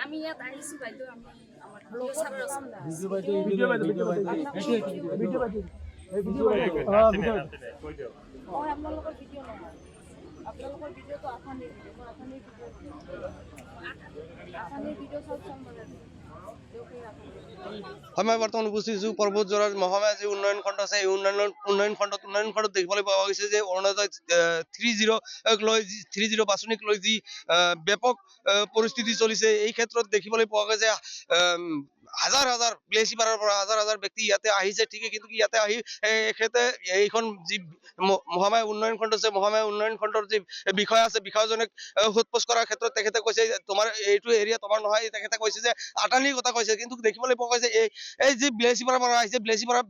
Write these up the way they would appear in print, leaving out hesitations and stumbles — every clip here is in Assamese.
আমি ইয়াত আহিছো বাইদেউ, আমি আমাৰ ভিডিঅ' চাবৰ আছে। আপোনালোকৰ ভিডিঅ' নহয়, আপোনালোকৰ ভিডিঅ'টো আসানীৰ ভিডিঅ', আসানীৰ ভিডিঅ' চাওকচোন মানে। মই বৰ্তমান উপস্থিত হৈছোঁ পৰ্বতজোৰাৰ মহামায়া যি উন্নয়ন খণ্ড আছে, এই উন্নয়ন খণ্ডত দেখিবলৈ পোৱা গৈছে যে অৰুণোদয় 30 বাছনিক লৈ যি ব্যাপক পৰিস্থিতি চলিছে। এই ক্ষেত্ৰত দেখিবলৈ পোৱা গৈছে হাজাৰ হাজাৰ বিলেচিপাৰাৰ পৰা হাজাৰ ব্যক্তি ইয়াতে আহিছে ঠিকেই, কিন্তু ইয়াতে আহি এখেতে এইখন যি মহামায়া উন্নয়ন খণ্ড আছে, মহামায়া উন্নয়ন খণ্ডৰ যি বিষয়া আছে, বিষয়াজনক সোধপোছ কৰাৰ ক্ষেত্ৰত তেখেতে কৈছে তোমাৰ এইটো এৰিয়া তোমাৰ নহয়। তেখেতে কৈছে যে আটানীৰ কথা কৈছে, কিন্তু দেখিবলৈ পোৱা গৈছে এই যি বিলেচিপাৰাৰ পৰা আহিছে, বিলেচিপাৰা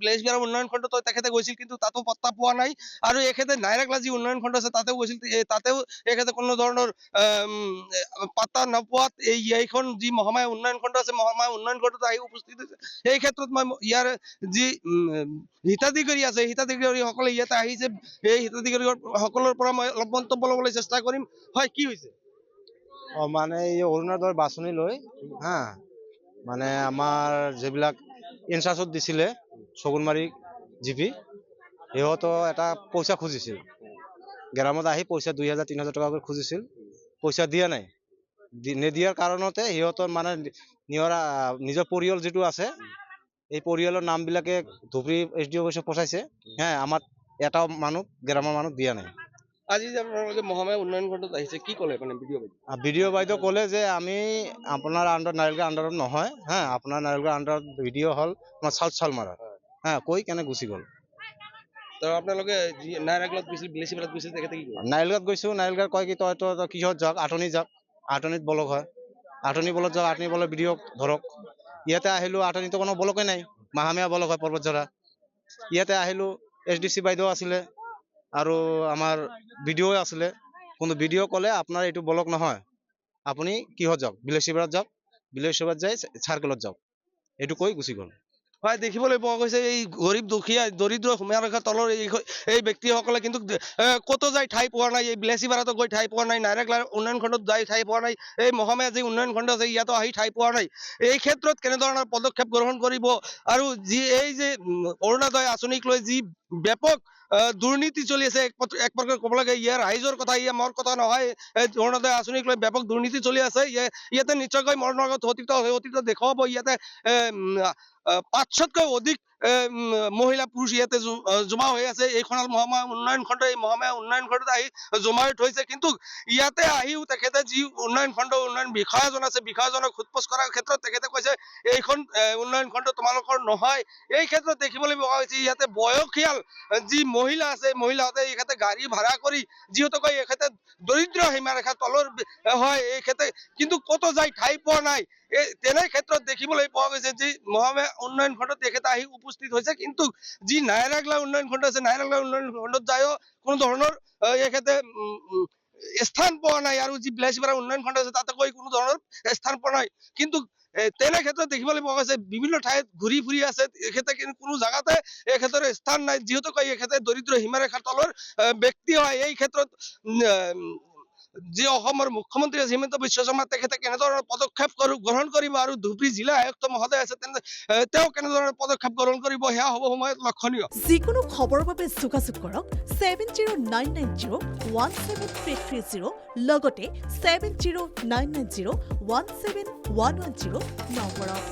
উন্নয়ন খণ্ডত তেখেতে গৈছিল, কিন্তু তাতো পত্তা পোৱা নাই। আৰু এখেতে নাইৰাগলা যি উন্নয়ন খণ্ড আছে তাতেও গৈছিল, তাতেও এখেতে কোনো ধৰণৰ পাত্তা নোপোৱাত এইখন যি মহামায়া উন্নয়ন খণ্ড আছে, মহামায়া উন্নয়ন খণ্ডত আহি উপস্থিত হৈছে। এই ক্ষেত্ৰত মই ইয়াৰ যি হিতাধিকাৰী আছে, হিতাধিকাৰীসকলে ইয়াতে আহিছে, এই হিতাধিকাৰী সকলৰ পৰা মই অলপ মন্তব্য ল'বলৈ চেষ্টা কৰিম। হয়, কি হৈছে? মানে এই অৰুণোদয় বাছনি লৈ মানে আমাৰ যিবিলাক ইনচাৰ্জত দিছিলে ছগুনমাৰী জিপি, সিহঁতো এটা পইচা খুজিছিল। গেৰামত আহি পইচা 2000-3000 টকাকৈ খুজিছিল, পইচা দিয়া নাই। নিদিয়াৰ কাৰণতে সিহঁতৰ মানে নিজৰ পৰিয়াল যিটো আছে, এই পৰিয়ালৰ নামবিলাকে ধুবুৰী SDO অফিচত পঠাইছে। আমাৰ এটা মানুহ গেৰামৰ মানুহ দিয়া নাই। আজি যে আপোনালোকে মহামায়া উন্নয়ন খণ্ডত আহিছে, কি ক'লে মানে বিডিঅ' বাইদেউ ক'লে যে আমি আপোনাৰ নাৰেলগড় আণ্ডাৰত নহয়, আপোনাৰ নাৰেলগড় আণ্ডাৰত ভিডিঅ' হ'ল আমাৰ চাউথ চালমাৰা, কৈ কেনে গুচি গ'ল। আপোনালোকে নাইৰাগলাত গৈছিল, বিলেচিপাৰাত গৈছিল, তেখেতে কি ক'লে? নাৰেলগড়ত গৈছোঁ, নাৰেলগড় কয় কি তই কিহত যাওক, আঠনি যাওক, আঠনিত বলক হয়, আঠনি বলত যাওক, আঠনি বলত ভিডিঅ' ধৰক। ইয়াতে আহিলোঁ, আঠনিতো কোনো বলকে নাই, মহামায়া বলক হয় পৰ্বতজোৰা। ইয়াতে আহিলোঁ, SDC বাইদেউ আছিলে আৰু আমাৰ বিডিঅ' আছিলে, কিন্তু বিডিঅ' ক'লে আপোনাৰ এইটো বলক নহয়, আপুনি কিহত যাওক, বিলেচিপাৰাত যাওক, বিলেচিপাৰাত যাই চাৰ্কেলত যাওক, এইটো কৈ গুচি গ'ল। হয়, দেখিবলৈ পোৱা গৈছে এই গৰীব দুখীয়া দৰিদ্ৰ সীমাৰেখাৰ তলৰ এই ব্যক্তিসকলে কিন্তু ক'তো যাই ঠাই পোৱা নাই। এই বিলেচিপাৰাতো গৈ ঠাই পোৱা নাই, নাইৰাগলাৰ উন্নয়ন খণ্ডত যাই ঠাই পোৱা নাই, এই মহামায়া যি উন্নয়ন খণ্ড আছে ইয়াতো আহি ঠাই পোৱা নাই। এই ক্ষেত্ৰত কেনেধৰণৰ পদক্ষেপ গ্ৰহণ কৰিব আৰু যি এই যে অৰুণোদয় আঁচনিক লৈ যি ব্যাপক দুৰ্নীতি চলি আছে, এক প্ৰকাৰ ক'ব লাগে ইয়াৰ ৰাইজৰ কথা, ইয়া মোৰ কথা নহয়। এই অৰুণোদয় আঁচনিক লৈ ব্যাপক দুৰ্নীতি চলি আছে। ইয়াতে নিশ্চয়কৈ মোৰ লগত অতীত দেখুৱাব। ইয়াতে 500তকৈ অধিক মহিলা পুৰুষ ইয়াতে জমা হৈ আছে। এইখন মহামায়া উন্নয়ন খণ্ড, এই মহামায়া উন্নয়ন খণ্ডত আহি জমা হৈ থৈছে, কিন্তু ইয়াতে আহিও তেখেতে যি উন্নয়ন বিষয়াজন আছে, বিষয়াজনক সোধপোছ কৰাৰ ক্ষেত্ৰত তেখেতে কৈছে এইখন উন্নয়ন খণ্ড তোমালোকৰ নহয়। এই ক্ষেত্ৰত দেখিবলৈ পোৱা হৈছে ইয়াতে বয়সীয়াল যি মহিলা আছে, মহিলাহঁতে এখেতে গাড়ী ভাড়া কৰি, যিহেতুকৈ এখেতে দৰিদ্ৰ সীমাৰেখাৰ তলৰ হয়, এখেতে কিন্তু ক'তো যাই ঠাই পোৱা নাই। তেনে ক্ষেত্ৰত দেখিবলৈ পোৱা গৈছে যে মহামায়া উন্নয়ন খণ্ডত তেখেতে আহি উপস্থিত হৈছে, কিন্তু যি নাইৰাগলা উন্নয়ন খণ্ড আছে, নাইৰাগলা উন্নয়ন খণ্ডত যায়ও কোনো ধৰণৰ এখেতে স্থান পোৱা নাই, আৰু যি বিলেচিপাৰা উন্নয়ন খণ্ড আছে তাতে গৈ কোনো ধৰণৰ স্থান পোৱা নাই। কিন্তু তেনে ক্ষেত্ৰত দেখিবলৈ পোৱা গৈছে বিভিন্ন ঠাইত ঘূৰি ফুৰি আছে এখেতে, কিন্তু কোনো জাগাতে এখেতৰ স্থান নাই, যিহেতুকৈ এখেতে দৰিদ্ৰ সীমাৰেখাৰ তলৰ ব্যক্তি হয়। এই ক্ষেত্ৰত যি অসমৰ মুখ্যমন্ত্ৰী আছে হিমন্ত বিশ্ব শৰ্মা, তেখেতে কেনেধৰণৰ পদক্ষেপ গ্ৰহণ কৰিব আৰু ধুবুৰী জিলা আয়ুক্ত মহোদয় আছে তেওঁ কেনেধৰণৰ পদক্ষেপ গ্ৰহণ কৰিব, সেয়া হ'ব সময়ত লক্ষণীয়। যিকোনো খবৰৰ বাবে যোগাযোগ কৰক 7099017330 লগতে 7099017110 নম্বৰত।